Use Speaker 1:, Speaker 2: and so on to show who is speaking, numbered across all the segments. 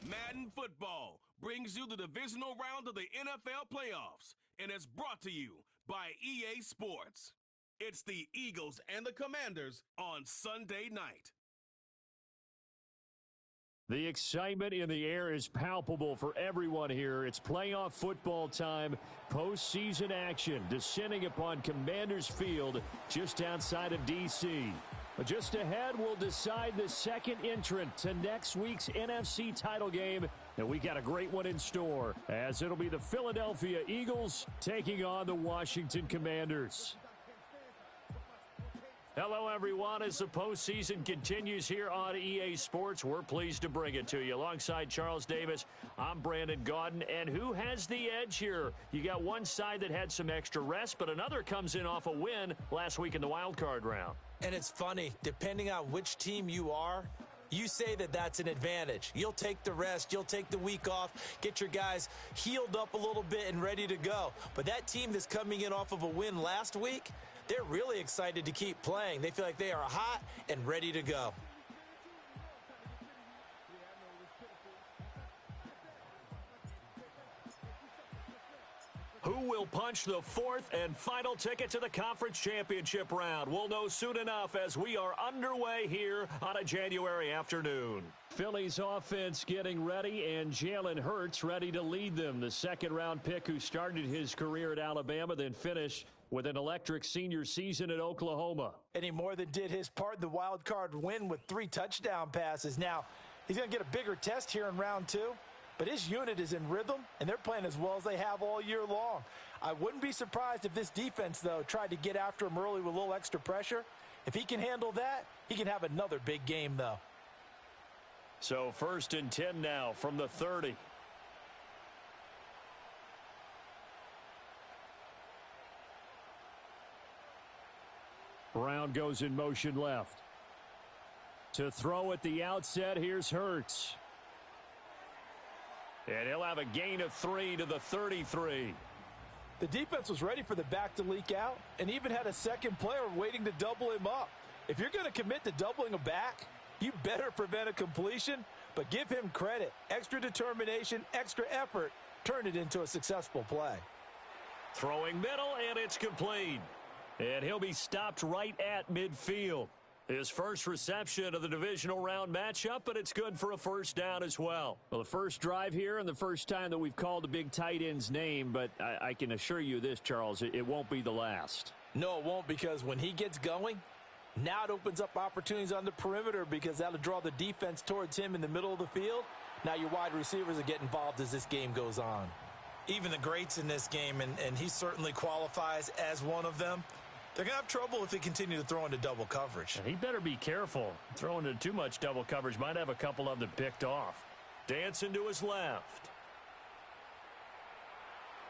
Speaker 1: Madden Football brings you the divisional round of the NFL playoffs and is brought to you by EA Sports. It's the Eagles and the Commanders on Sunday night.
Speaker 2: The excitement in the air is palpable for everyone here. It's playoff football time, postseason action descending upon Commanders Field just outside of D.C. Just ahead, we'll decide the second entrant to next week's NFC title game, and we got a great one in store, as it'll be the Philadelphia Eagles taking on the Washington Commanders. Hello, everyone. As the postseason continues here on EA Sports, we're pleased to bring it to you. Alongside Charles Davis, I'm Brandon Gaudin. And who has the edge here? You got one side that had some extra rest, but another comes in off a win last week in the wild card round.
Speaker 3: And it's funny, depending on which team you are, you say that that's an advantage. You'll take the rest, you'll take the week off, get your guys healed up a little bit and ready to go. But that team that's coming in off of a win last week, they're really excited to keep playing. They feel like they are hot and ready to go.
Speaker 2: Who will punch the fourth and final ticket to the conference championship round? We'll know soon enough as we are underway here on a January afternoon. Philly's offense getting ready, and Jalen Hurts ready to lead them. The second-round pick who started his career at Alabama, then finished with an electric senior season at Oklahoma.
Speaker 3: And he more than did his part in the wild card win with 3 touchdown passes. Now, he's going to get a bigger test here in round 2. But his unit is in rhythm, and they're playing as well as they have all year long. I wouldn't be surprised if this defense, though, tried to get after him early with a little extra pressure. If he can handle that, he can have another big game, though.
Speaker 2: So 1st and 10 now from the 30. Brown goes in motion left. To throw at the outset, here's Hurts. And he'll have a gain of 3 to the 33.
Speaker 3: The defense was ready for the back to leak out and even had a second player waiting to double him up. If you're going to commit to doubling a back, you better prevent a completion, but give him credit. Extra determination, extra effort, turn it into a successful play.
Speaker 2: Throwing middle, and it's complete. And he'll be stopped right at midfield. His first reception of the divisional round matchup, but it's good for a first down as well. Well, the first drive here and the first time that we've called a big tight end's name, but I can assure you this, Charles, it won't be the last.
Speaker 3: No, it won't, because when he gets going, now it opens up opportunities on the perimeter because that'll draw the defense towards him in the middle of the field. Now your wide receivers will get involved as this game goes on. Even the greats in this game, and he certainly qualifies as one of them, they're going to have trouble if they continue to throw into double coverage.
Speaker 2: And he better be careful. Throwing into too much double coverage might have a couple of them picked off. Dancing to his left.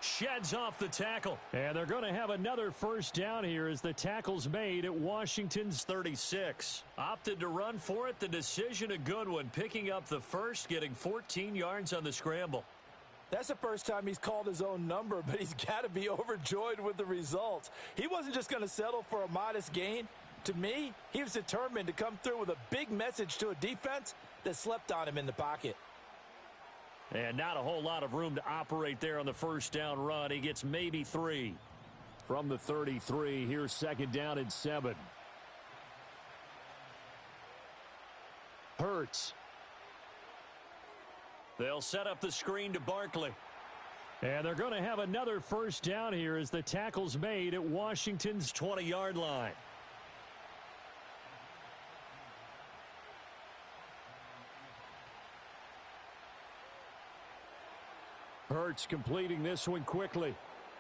Speaker 2: Sheds off the tackle. And they're going to have another first down here as the tackle's made at Washington's 36. Opted to run for it. The decision a good one. Picking up the first, getting 14 yards on the scramble.
Speaker 3: That's the first time he's called his own number, but he's got to be overjoyed with the results. He wasn't just going to settle for a modest gain. To me, he was determined to come through with a big message to a defense that slept on him in the pocket.
Speaker 2: And not a whole lot of room to operate there on the first down run. He gets maybe 3. From the 33, here's second down and 7. Hurts. They'll set up the screen to Barkley. And they're going to have another first down here as the tackle's made at Washington's 20-yard line. Hurts completing this one quickly.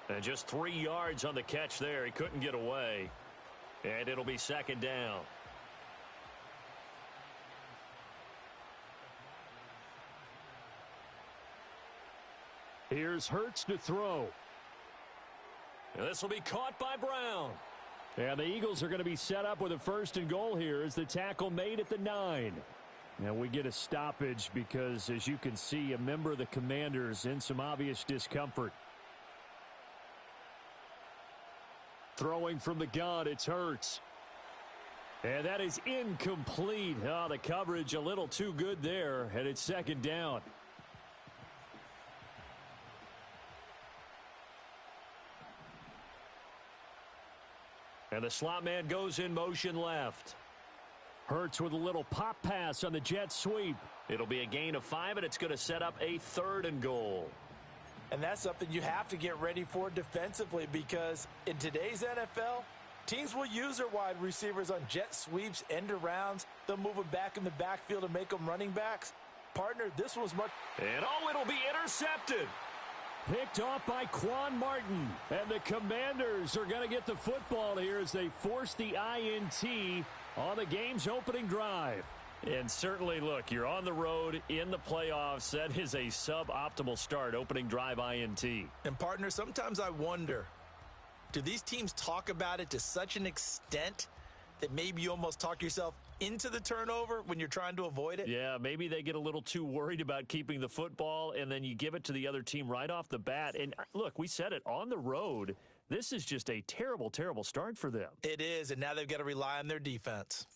Speaker 2: And just 3 yards on the catch there. He couldn't get away. And it'll be second down. Here's Hurts to throw. And this will be caught by Brown. And the Eagles are going to be set up with a first and goal here as the tackle made at the 9. And we get a stoppage because, as you can see, a member of the Commanders in some obvious discomfort. Throwing from the gun, it's Hurts. And that is incomplete. Oh, the coverage a little too good there, and it's second down. And the slot man goes in motion left. Hurts with a little pop pass on the jet sweep. It'll be a gain of 5, and it's going to set up a 3rd and goal.
Speaker 3: And that's something you have to get ready for defensively, because in today's NFL, teams will use their wide receivers on jet sweeps, end arounds. They'll move them back in the backfield and make them running backs. Partner, this was much.
Speaker 2: And it'll be intercepted. Picked off by Quan Martin. And the Commanders are going to get the football here as they force the INT on the game's opening drive. And certainly, look, you're on the road in the playoffs. That is a suboptimal start, opening drive INT.
Speaker 3: And partner, sometimes I wonder, do these teams talk about it to such an extent that maybe you almost talk yourself into the turnover when you're trying to avoid it?
Speaker 2: Yeah, maybe they get a little too worried about keeping the football, and then you give it to the other team right off the bat. And look, we said it, on the road, this is just a terrible, terrible start for them.
Speaker 3: It is, and now they've got to rely on their defense.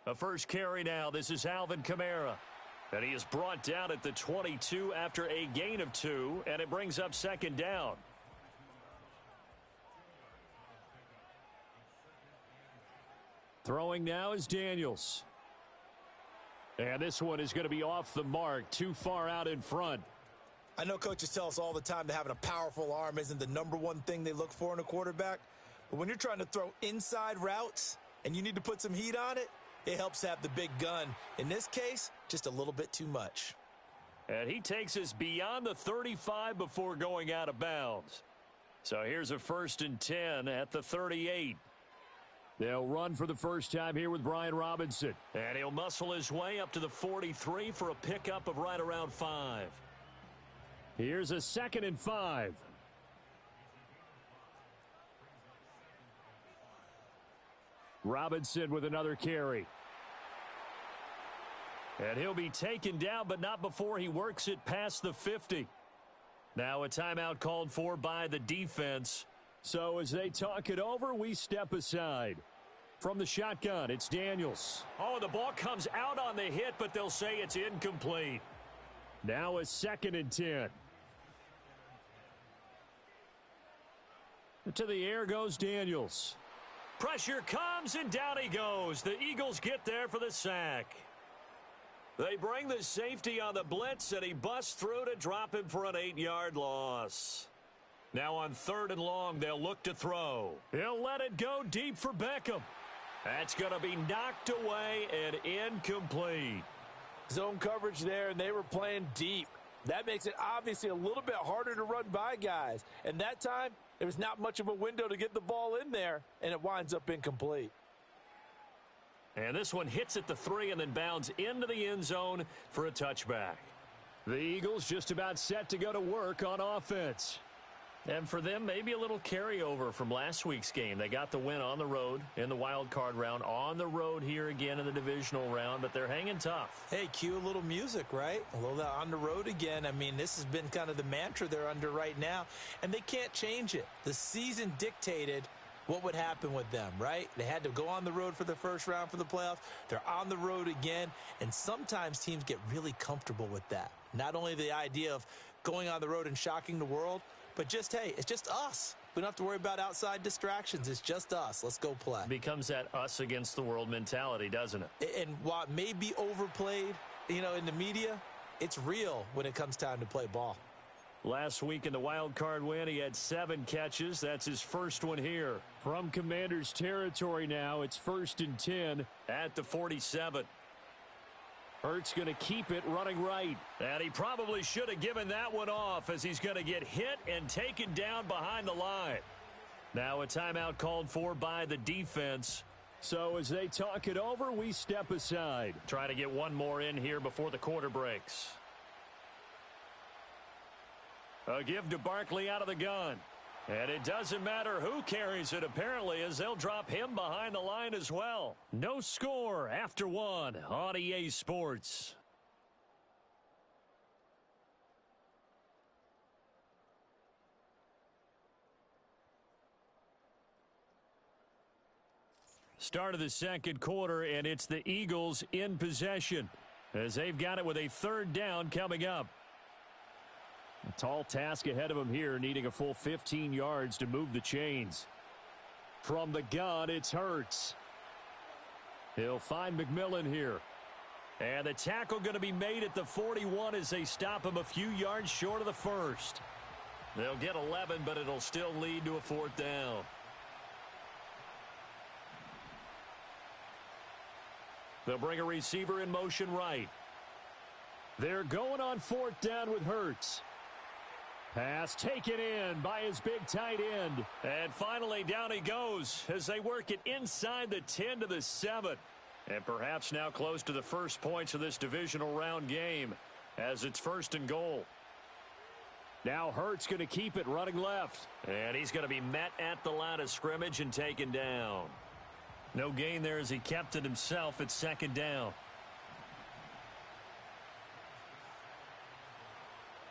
Speaker 2: A first carry now. This is Alvin Kamara. And he is brought down at the 22 after a gain of 2, and it brings up 2nd down. Throwing now is Daniels. And this one is going to be off the mark, too far out in front.
Speaker 3: I know coaches tell us all the time that having a powerful arm isn't the #1 thing they look for in a quarterback. But when you're trying to throw inside routes and you need to put some heat on it, it helps have the big gun. In this case, just a little bit too much.
Speaker 2: And he takes us beyond the 35 before going out of bounds. So here's a 1st and 10 at the 38. They'll run for the first time here with Brian Robinson. And he'll muscle his way up to the 43 for a pickup of right around 5. Here's a 2nd and 5. Robinson with another carry. And he'll be taken down, but not before he works it past the 50. Now a timeout called for by the defense. So as they talk it over, we step aside. From the shotgun, it's Daniels. Oh, the ball comes out on the hit, but they'll say it's incomplete. Now a 2nd and 10. To the air goes Daniels. Pressure comes, and down he goes. The Eagles get there for the sack. They bring the safety on the blitz, and he busts through to drop him for an 8-yard loss. Now on 3rd and long, they'll look to throw. He'll let it go deep for Beckham. That's going to be knocked away and incomplete.
Speaker 3: Zone coverage there, and they were playing deep. That makes it obviously a little bit harder to run by guys. And that time, there was not much of a window to get the ball in there, and it winds up incomplete.
Speaker 2: And this one hits at the 3 and then bounds into the end zone for a touchback. The Eagles just about set to go to work on offense. And for them, maybe a little carryover from last week's game. They got the win on the road in the wild card round, on the road here again in the divisional round, but they're hanging tough.
Speaker 3: Hey, cue a little music, right? A little on the road again. I mean, this has been kind of the mantra they're under right now, and they can't change it. The season dictated what would happen with them, right? They had to go on the road for the first round for the playoffs. They're on the road again, and sometimes teams get really comfortable with that. Not only the idea of going on the road and shocking the world, but just, hey, it's just us. We don't have to worry about outside distractions. It's just us. Let's go play.
Speaker 2: Becomes that us against the world mentality, doesn't it?
Speaker 3: And while it may be overplayed, in the media, it's real when it comes time to play ball.
Speaker 2: Last week in the wild card win, he had 7 catches. That's his first one here. From Commanders territory now, it's 1st and 10 at the 47. Hurts going to keep it running right. And he probably should have given that one off, as he's going to get hit and taken down behind the line. Now a timeout called for by the defense. So as they talk it over, we step aside. Try to get one more in here before the quarter breaks. A give to Barkley out of the gun. And it doesn't matter who carries it, apparently, as they'll drop him behind the line as well. No score after 1 on EA Sports. Start of the second quarter, and it's the Eagles in possession as they've got it with a third down coming up. A tall task ahead of them here, needing a full 15 yards to move the chains. From the gun, it's Hurts. He'll find McMillan here. And the tackle going to be made at the 41 as they stop him a few yards short of the first. They'll get 11, but it'll still lead to a fourth down. They'll bring a receiver in motion right. They're going on fourth down with Hurts. Pass taken in by his big tight end. And finally down he goes as they work it inside the 10 to the 7. And perhaps now close to the first points of this divisional round game as it's first and goal. Now Hurts going to keep it running left. And he's going to be met at the line of scrimmage and taken down. No gain there as he kept it himself at second down.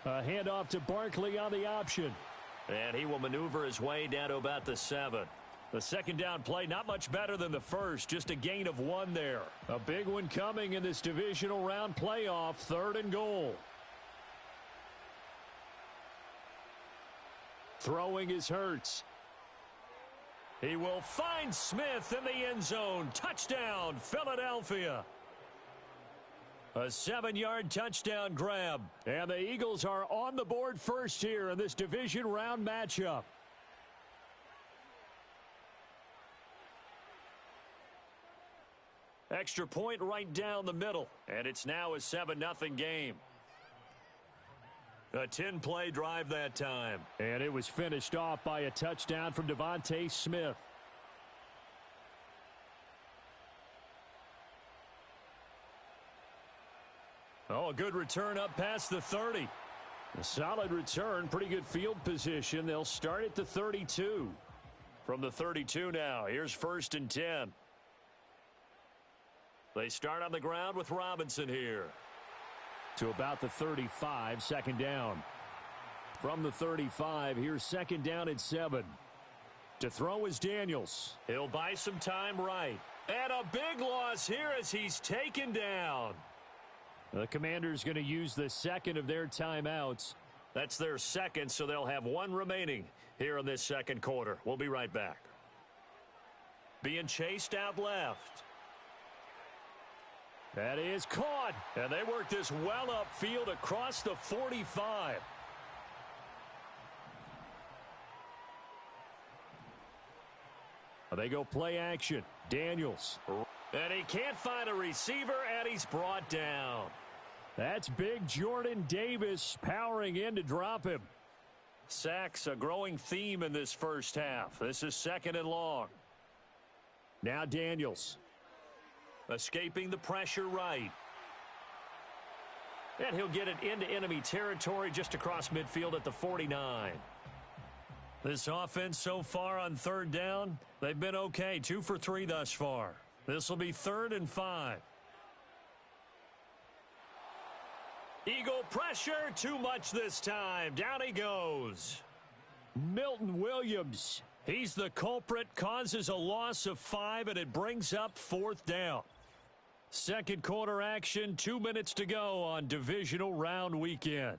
Speaker 2: A handoff to Barkley on the option. And he will maneuver his way down to about the 7. The second down play not much better than the first, just a gain of 1 there. A big one coming in this divisional round playoff, third and goal. Throwing is Hurts. He will find Smith in the end zone. Touchdown, Philadelphia. A 7-yard touchdown grab. And the Eagles are on the board first here in this division round matchup. Extra point right down the middle. And it's now a 7-0 game. A 10-play drive that time. And it was finished off by a touchdown from Devontae Smith. Oh, a good return up past the 30. A solid return, pretty good field position. They'll start at the 32. From the 32 now, here's first and 10. They start on the ground with Robinson here. To about the 35, second down. From the 35, here's second down at 7. To throw is Daniels. He'll buy some time right. And a big loss here as he's taken down. The Commanders going to use the second of their timeouts. That's their second, so they'll have 1 remaining here in this second quarter. We'll be right back. Being chased out left. That is caught. And they work this well upfield across the 45. They go play action. Daniels. And he can't find a receiver, and he's brought down. That's big Jordan Davis powering in to drop him. Sacks a growing theme in this first half. This is second and long. Now Daniels. Escaping the pressure right. And he'll get it into enemy territory just across midfield at the 49. This offense so far on third down, they've been okay. 2 for 3 thus far. This will be 3rd and 5. Eagle pressure, too much this time. Down he goes. Milton Williams. He's the culprit, causes a loss of 5, and it brings up 4th down. Second quarter action, 2 minutes to go on divisional round weekend.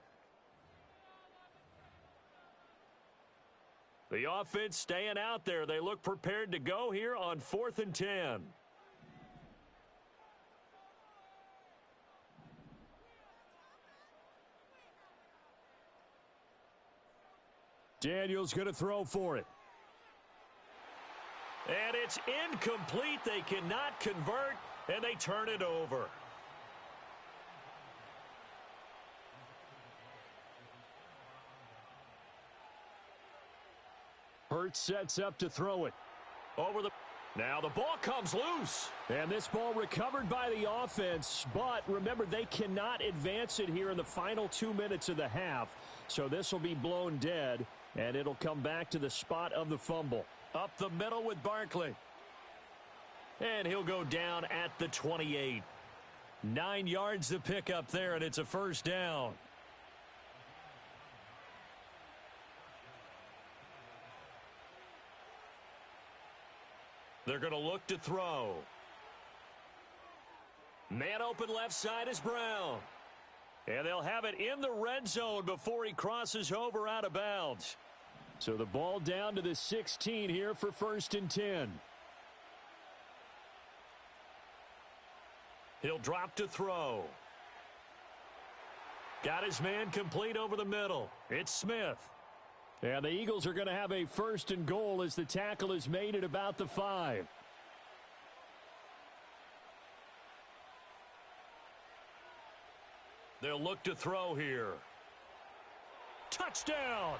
Speaker 2: The offense staying out there. They look prepared to go here on 4th and 10. Daniels going to throw for it. And it's incomplete. They cannot convert, and they turn it over. Hurts sets up to throw it. Over the... Now the ball comes loose. And this ball recovered by the offense. But remember, they cannot advance it here in the final 2 minutes of the half. So this will be blown dead, and it'll come back to the spot of the fumble. Up the middle with Barkley. And he'll go down at the 28. 9 yards to pick up there, and it's a first down. They're going to look to throw. Man open left side is Brown. And they'll have it in the red zone before he crosses over out of bounds. So the ball down to the 16 here for 1st and 10. He'll drop to throw. Got his man complete over the middle. It's Smith. And the Eagles are going to have a 1st and goal as the tackle is made at about the 5. They'll look to throw here. Touchdown!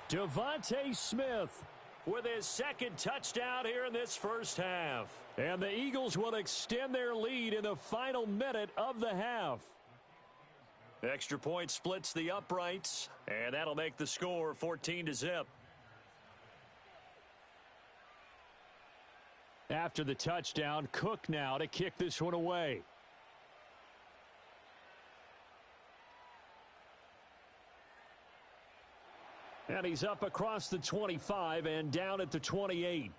Speaker 2: Devontae Smith with his 2nd touchdown here in this first half. And the Eagles will extend their lead in the final minute of the half. Extra point splits the uprights, and that'll make the score 14-0. After the touchdown, Cook now to kick this one away. And he's up across the 25 and down at the 28.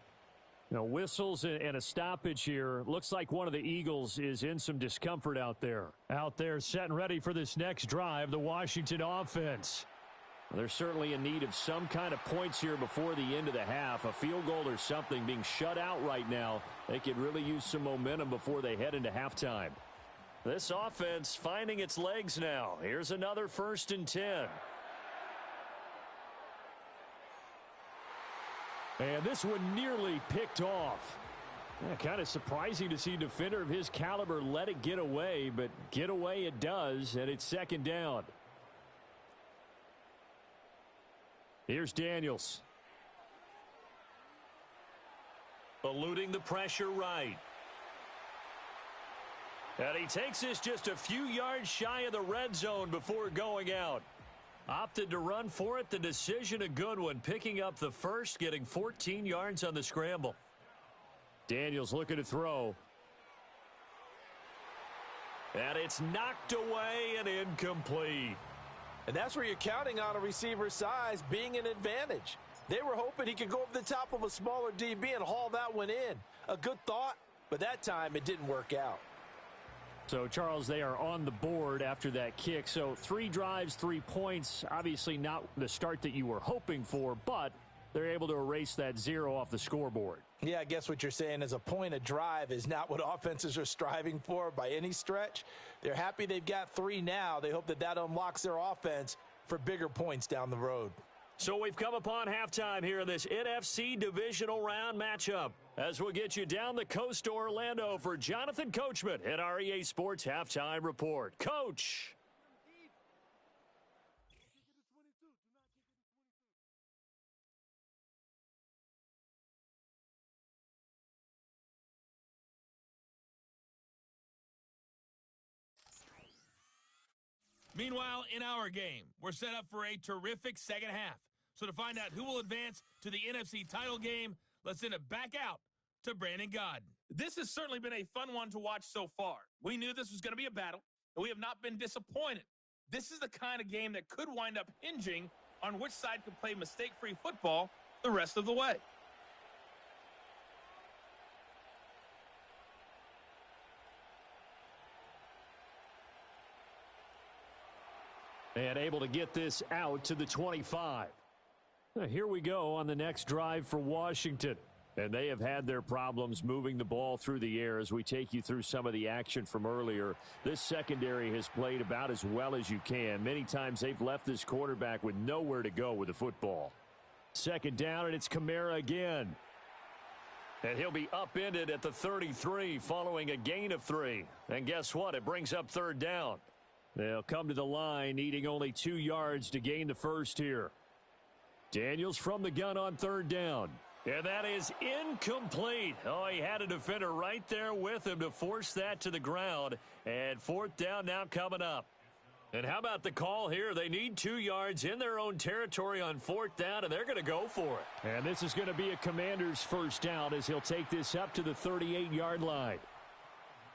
Speaker 2: Now, whistles and a stoppage here. Looks like one of the Eagles is in some discomfort out there. Out there set and ready for this next drive, the Washington offense. Well, they're certainly in need of some kind of points here before the end of the half. A field goal or something being shut out right now. They could really use some momentum before they head into halftime. This offense finding its legs now. Here's another 1st and 10. And this one nearly picked off. Yeah, kind of surprising to see a defender of his caliber let it get away, but get away it does, and it's 2nd down. Here's Daniels. Eluding the pressure right. And he takes this just a few yards shy of the red zone before going out. Opted to run for it. The decision a good one. Picking up the 1st, getting 14 yards on the scramble. Daniels looking to throw. And it's knocked away and incomplete.
Speaker 3: And that's where you're counting on a receiver's size being an advantage. They were hoping he could go over the top of a smaller DB and haul that one in. A good thought, but that time it didn't work out.
Speaker 2: So, Charles, they are on the board after that kick. So 3 drives, 3 points. Obviously not the start that you were hoping for, but they're able to erase that 0 off the scoreboard.
Speaker 3: Yeah, I guess what you're saying is a point a drive is not what offenses are striving for by any stretch. They're happy they've got 3 now. They hope that unlocks their offense for bigger points down the road.
Speaker 2: So we've come upon halftime here in this NFC Divisional Round matchup. As we'll get you down the coast to Orlando for Jonathan Coachman at our EA Sports Halftime Report. Coach.
Speaker 4: Meanwhile, in our game, we're set up for a terrific second half. So to find out who will advance to the NFC title game, let's send it back out to Brandon Godden. This has certainly been a fun one to watch so far. We knew this was going to be a battle, and we have not been disappointed. This is the kind of game that could wind up hinging on which side could play mistake-free football the rest of the way.
Speaker 2: And able to get this out to the 25. Here we go on the next drive for Washington. And they have had their problems moving the ball through the air as we take you through some of the action from earlier. This secondary has played about as well as you can. Many times they've left this quarterback with nowhere to go with the football. 2nd down, and it's Kamara again. And he'll be upended at the 33 following a gain of 3. And guess what? It brings up 3rd down. They'll come to the line, needing only 2 yards to gain the 1st here. Daniels from the gun on 3rd down. And that is incomplete. Oh, he had a defender right there with him to force that to the ground. And 4th down now coming up. And how about the call here? They need 2 yards in their own territory on 4th down, and they're going to go for it. And this is going to be a Commander's 1st down as he'll take this up to the 38-yard line.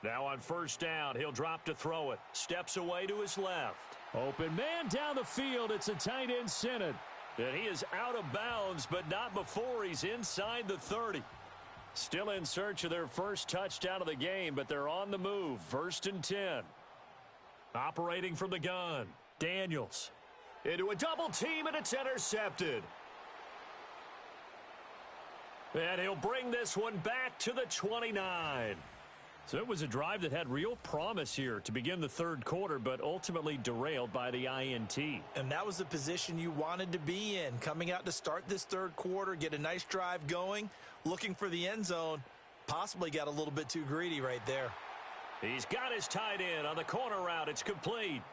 Speaker 2: Now on 1st down, he'll drop to throw it. Steps away to his left. Open man down the field. It's a tight end Senate. And he is out of bounds, but not before he's inside the 30. Still in search of their first touchdown of the game, but they're on the move. 1st and 10. Operating from the gun. Daniels. Into a double team, and it's intercepted. And he'll bring this one back to the 29. So it was a drive that had real promise here to begin the third quarter, but ultimately derailed by the INT.
Speaker 3: And that was the position you wanted to be in, coming out to start this third quarter, get a nice drive going, looking for the end zone. Possibly got a little bit too greedy right there.
Speaker 2: He's got his tight end on the corner route. It's complete.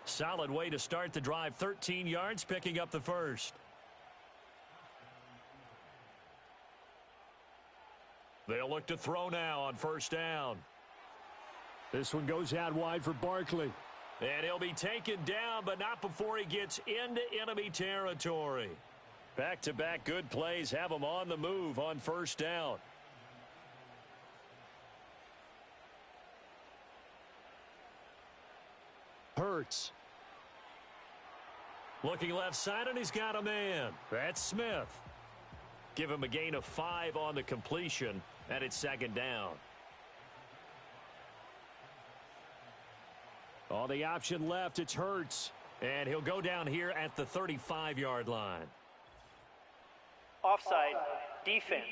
Speaker 2: Solid way to start the drive. 13 yards, picking up the first. They'll look to throw now on 1st down.
Speaker 5: This one goes out wide for Barkley.
Speaker 2: And he'll be taken down, but not before he gets into enemy territory. Back-to-back good plays have him on the move on 1st down.
Speaker 5: Hurts.
Speaker 2: Looking left side, and he's got a man. That's Smith. Give him a gain of 5 on the completion, and it's 2nd down.
Speaker 5: On the option left, it's Hurts.
Speaker 2: And he'll go down here at the 35-yard line.
Speaker 6: Offside, defense.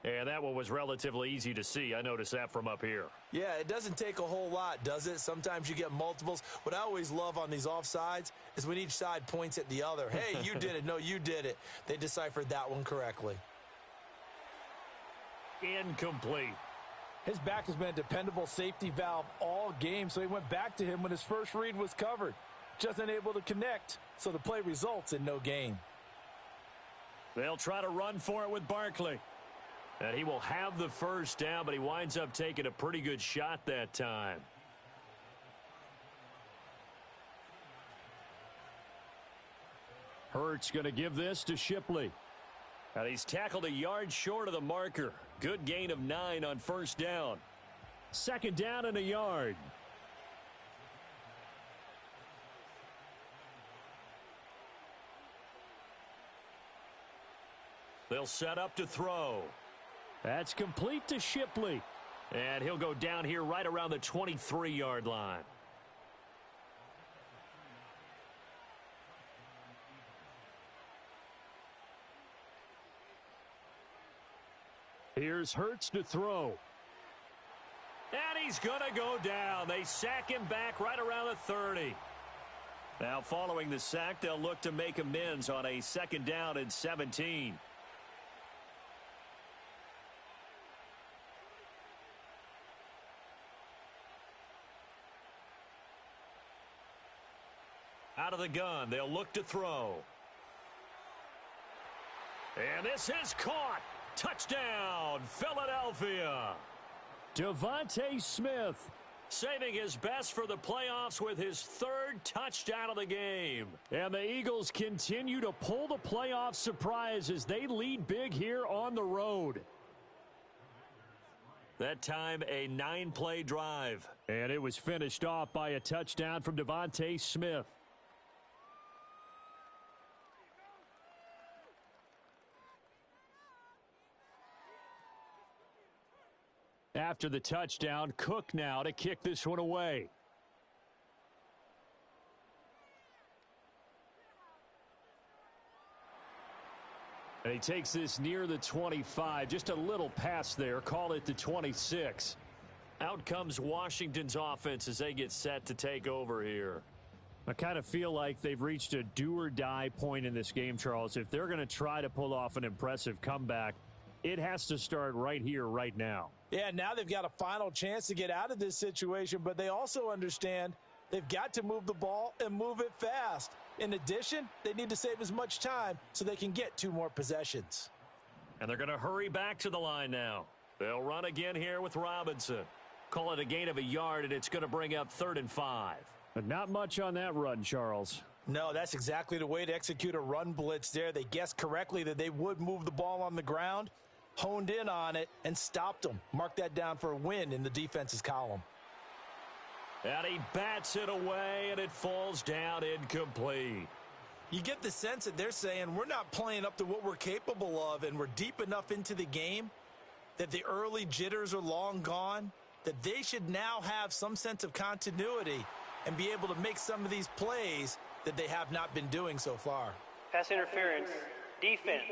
Speaker 2: And that one was relatively easy to see. I noticed that from up here.
Speaker 3: Yeah, it doesn't take a whole lot, does it? Sometimes you get multiples. What I always love on these offsides is when each side points at the other. Hey, you did it. No, you did it. They deciphered that one correctly.
Speaker 2: Incomplete.
Speaker 3: His back has been a dependable safety valve all game, so he went back to him when his first read was covered. Just unable to connect, so the play results in no gain.
Speaker 2: They'll try to run for it with Barkley. And he will have the 1st down, but he winds up taking a pretty good shot that time.
Speaker 5: Hurts going to give this to Shipley.
Speaker 2: And he's tackled a yard short of the marker. Good gain of 9 on 1st down.
Speaker 5: 2nd down and a yard.
Speaker 2: They'll set up to throw.
Speaker 5: That's complete to Shipley.
Speaker 2: And he'll go down here right around the 23-yard line.
Speaker 5: Here's Hurts to throw.
Speaker 2: And he's going to go down. They sack him back right around the 30. Now following the sack, they'll look to make amends on a 2nd down and 17. Out of the gun, they'll look to throw. And this is caught. Touchdown, Philadelphia.
Speaker 5: Devontae Smith.
Speaker 2: Saving his best for the playoffs with his 3rd touchdown of the game.
Speaker 5: And the Eagles continue to pull the playoff surprise as they lead big here on the road.
Speaker 2: That time a 9-play drive.
Speaker 5: And it was finished off by a touchdown from Devontae Smith. After the touchdown, Cook now to kick this one away. And he takes this near the 25. Just a little pass there. Call it the 26.
Speaker 2: Out comes Washington's offense as they get set to take over here.
Speaker 5: I kind of feel like they've reached a do-or-die point in this game, Charles. If they're going to try to pull off an impressive comeback, it has to start right here, right now.
Speaker 3: Yeah, now they've got a final chance to get out of this situation, but they also understand they've got to move the ball and move it fast. In addition, they need to save as much time so they can get 2 more possessions.
Speaker 2: And they're going to hurry back to the line now. They'll run again here with Robinson. Call it a gain of a yard, and it's going to bring up 3rd and 5.
Speaker 5: But not much on that run, Charles.
Speaker 3: No, that's exactly the way to execute a run blitz there. They guessed correctly that they would move the ball on the ground, honed in on it, and stopped them. Mark that down for a win in the defense's column.
Speaker 2: And he bats it away, and it falls down incomplete.
Speaker 3: You get the sense that they're saying we're not playing up to what we're capable of, and we're deep enough into the game that the early jitters are long gone, that they should now have some sense of continuity and be able to make some of these plays that they have not been doing so far.
Speaker 6: Pass interference, defense.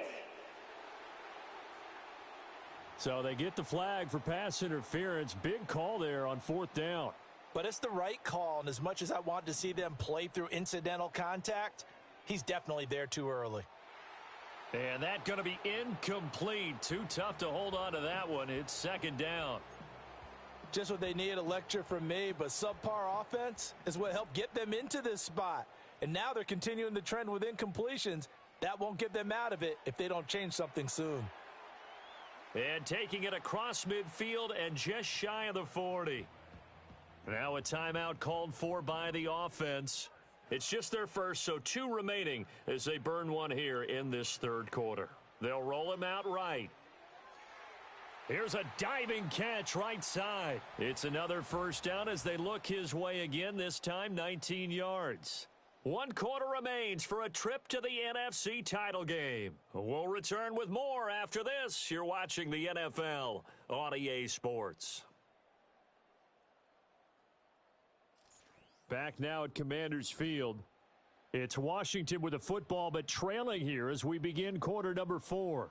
Speaker 2: So they get the flag for pass interference. Big call there on 4th down.
Speaker 3: But it's the right call, and as much as I want to see them play through incidental contact, he's definitely there too early.
Speaker 2: And that's going to be incomplete. Too tough to hold on to that one. It's 2nd down.
Speaker 3: Just what they needed, a lecture from me, but subpar offense is what helped get them into this spot. And now they're continuing the trend with incompletions. That won't get them out of it if they don't change something soon.
Speaker 2: And taking it across midfield and just shy of the 40. Now a timeout called for by the offense. It's just their first, so 2 remaining as they burn one here in this 3rd quarter. They'll roll him out right. Here's a diving catch right side. It's another 1st down as they look his way again, this time 19 yards. 1 quarter remains for a trip to the NFC title game. We'll return with more after this. You're watching the NFL on EA Sports. Back now at Commanders Field. It's Washington with the football, but trailing here as we begin quarter number 4.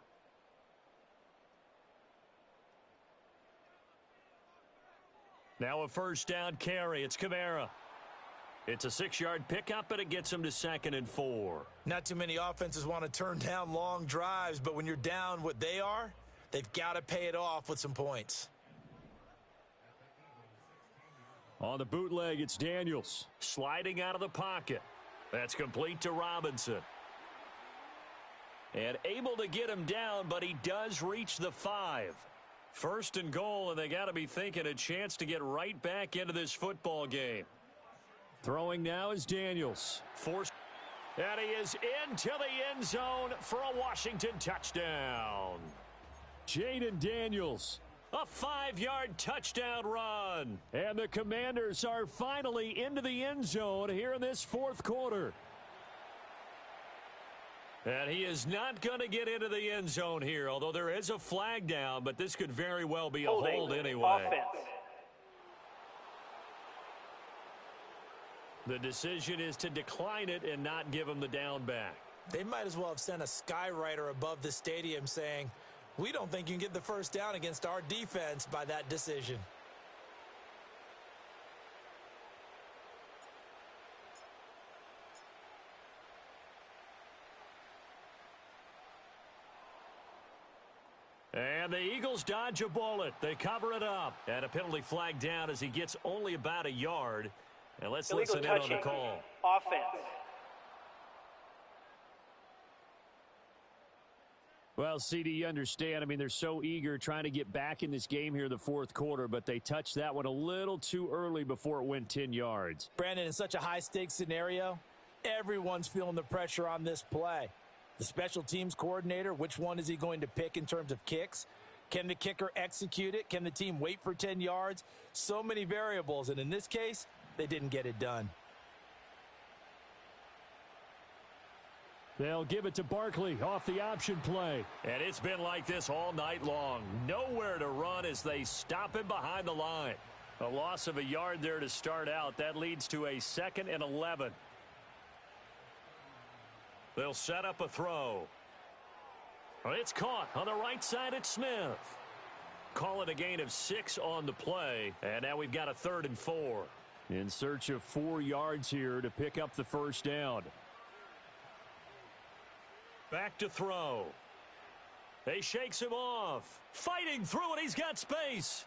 Speaker 2: Now a 1st down carry. It's Kamara. It's a 6-yard pickup, but it gets him to 2nd and 4.
Speaker 3: Not too many offenses want to turn down long drives, but when you're down what they are, they've got to pay it off with some points.
Speaker 2: On the bootleg, it's Daniels. Sliding out of the pocket. That's complete to Robinson. And able to get him down, but he does reach the 5. 1st and goal, and they got to be thinking a chance to get right back into this football game. Throwing now is Daniels. And he is into the end zone for a Washington touchdown. Jaden Daniels. A 5-yard touchdown run. And the Commanders are finally into the end zone here in this 4th quarter. And he is not going to get into the end zone here, although there is a flag down, but this could very well be a hold anyway.
Speaker 6: Offense.
Speaker 2: The decision is to decline it and not give him the down back.
Speaker 3: They might as well have sent a skywriter above the stadium saying, we don't think you can get the 1st down against our defense by that decision.
Speaker 2: And the Eagles dodge a bullet. They cover it up. And a penalty flag down as he gets only about a yard. And let's listen in on the call.
Speaker 6: Offense.
Speaker 5: Well, CD, you understand. I mean, they're so eager trying to get back in this game here in the 4th quarter, but they touched that one a little too early before it went 10 yards.
Speaker 3: Brandon, in such a high-stakes scenario, everyone's feeling the pressure on this play. The special teams coordinator, which one is he going to pick in terms of kicks? Can the kicker execute it? Can the team wait for 10 yards? So many variables, and in this case, they didn't get it done.
Speaker 5: They'll give it to Barkley off the option play.
Speaker 2: And it's been like this all night long. Nowhere to run as they stop him behind the line. A loss of a yard there to start out. That leads to a 2nd and 11. They'll set up a throw. It's caught on the right side at Smith. Call it a gain of 6 on the play. And now we've got a 3rd and 4.
Speaker 5: In search of 4 yards here to pick up the 1st down.
Speaker 2: Back to throw. He shakes him off. Fighting through it. He's got space.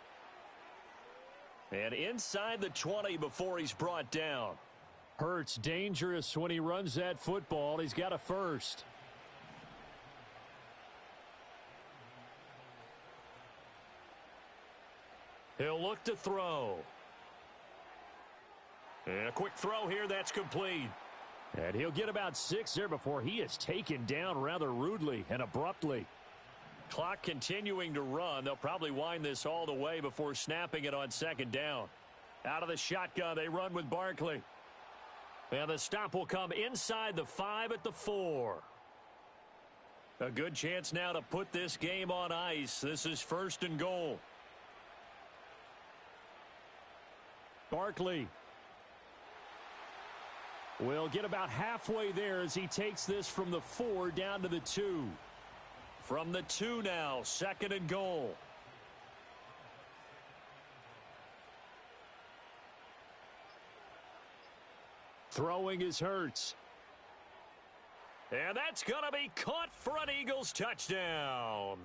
Speaker 2: And inside the 20 before he's brought down.
Speaker 5: Hurts dangerous when he runs that football. He's got a 1st.
Speaker 2: He'll look to throw. And a quick throw here. That's complete.
Speaker 5: And he'll get about 6 there before he is taken down rather rudely and abruptly.
Speaker 2: Clock continuing to run. They'll probably wind this all the way before snapping it on 2nd down. Out of the shotgun, they run with Barkley. And the stop will come inside the 5 at the 4. A good chance now to put this game on ice. This is 1st and goal. Barkley will get about halfway there as he takes this from the 4 down to the 2. From the 2 now, 2nd and goal. Throwing is Hurts. And that's going to be caught for an Eagles touchdown.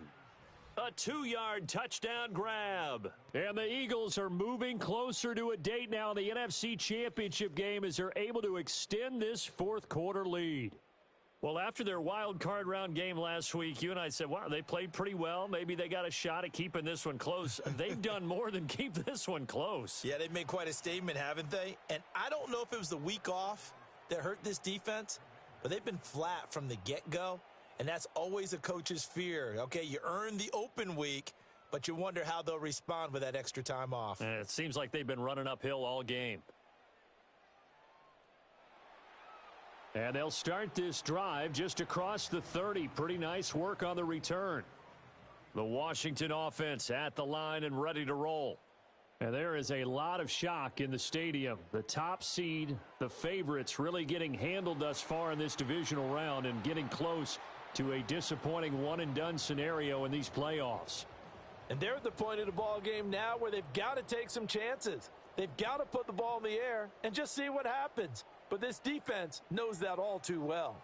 Speaker 2: A 2-yard touchdown grab. And the Eagles are moving closer to a date now in the NFC Championship game as they're able to extend this 4th quarter lead. Well, after their wild card round game last week, you and I said, wow, they played pretty well. Maybe they got a shot at keeping this one close. They've done more than keep this one close.
Speaker 3: Yeah, they've made quite a statement, haven't they? And I don't know if it was the week off that hurt this defense, but they've been flat from the get-go, and that's always a coach's fear. Okay, you earn the open week, but you wonder how they'll respond with that extra time off.
Speaker 2: And it seems like they've been running uphill all game. And they'll start this drive just across the 30. Pretty nice work on the return. The Washington offense at the line and ready to roll. And there is a lot of shock in the stadium. The top seed, the favorites, really getting handled thus far in this divisional round and getting close to a disappointing one-and-done scenario in these playoffs.
Speaker 3: And they're at the point of the ball game now where they've got to take some chances. They've got to put the ball in the air and just see what happens. But this defense knows that all too well.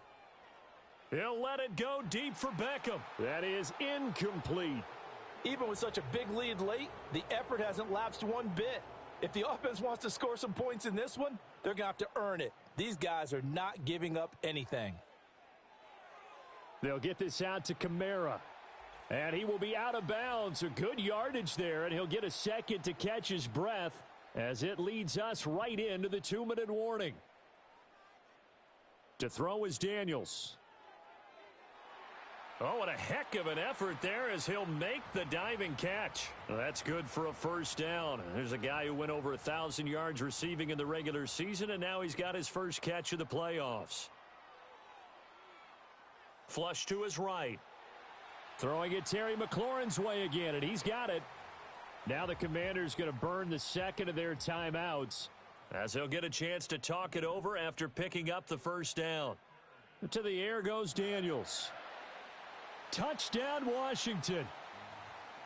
Speaker 2: He'll let it go deep for Beckham. That is incomplete.
Speaker 3: Even with such a big lead late, the effort hasn't lapsed one bit. If the offense wants to score some points in this one, they're going to have to earn it. These guys are not giving up anything.
Speaker 2: They'll get this out to Kamara. And he will be out of bounds. A good yardage there, and he'll get a second to catch his breath as it leads us right into the 2-minute warning. To throw is Daniels. Oh, what a heck of an effort there as he'll make the diving catch. Well, that's good for a first down. There's a guy who went over 1,000 yards receiving in the regular season, and now he's got his first catch of the playoffs. Flush to his right. Throwing it Terry McLaurin's way again, and he's got it. Now the Commanders going to burn the second of their timeouts as they'll get a chance to talk it over after picking up the first down. To the air goes Daniels. Touchdown, Washington.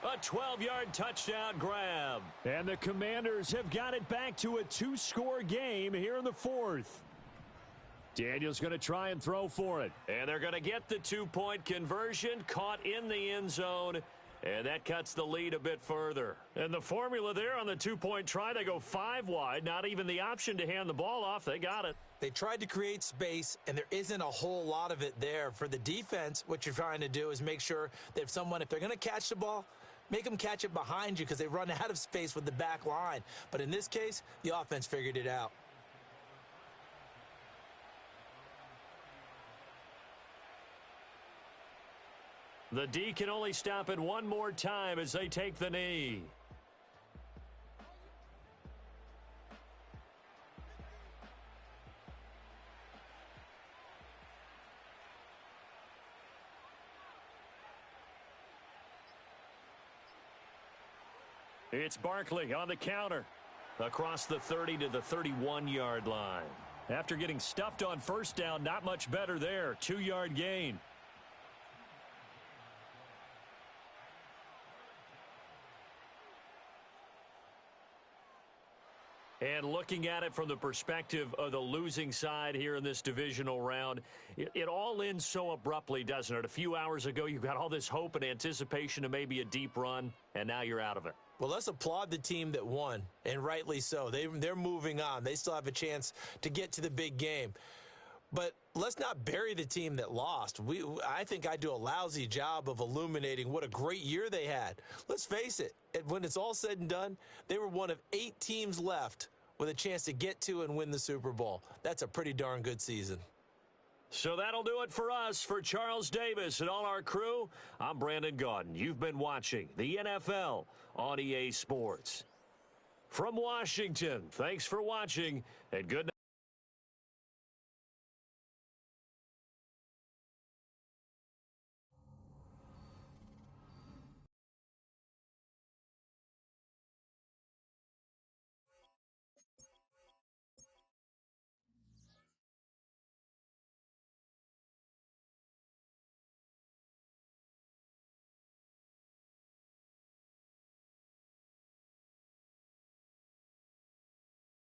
Speaker 2: A 12-yard touchdown grab. And the Commanders have got it back to a 2-score game here in the 4th. Daniels going to try and throw for it. And they're going to get the 2-point conversion, caught in the end zone. And that cuts the lead a bit further. And the formula there on the 2-point try, they go 5 wide. Not even the option to hand the ball off. They got it.
Speaker 3: They tried to create space, and there isn't a whole lot of it there. For the defense, what you're trying to do is make sure that if they're going to catch the ball, make them catch it behind you because they run out of space with the back line. But in this case, the offense figured it out.
Speaker 2: The D can only stop it one more time as they take the knee. It's Barkley on the counter. Across the 30 to the 31-yard line. After getting stuffed on first down, not much better there. 2-yard gain. And looking at it from the perspective of the losing side here in this divisional round, it all ends so abruptly, doesn't it? A few hours ago, you got all this hope and anticipation of maybe a deep run, and now you're out of it.
Speaker 3: Well, let's applaud the team that won, and rightly so. They're moving on. They still have a chance to get to the big game. But let's not bury the team that lost. I think I do a lousy job of illuminating what a great year they had. Let's face it, when it's all said and done, they were one of 8 teams left with a chance to get to and win the Super Bowl. That's a pretty darn good season.
Speaker 2: So that'll do it for us. For Charles Davis and all our crew, I'm Brandon Gaudin. You've been watching the NFL on EA Sports. From Washington, thanks for watching, and good night.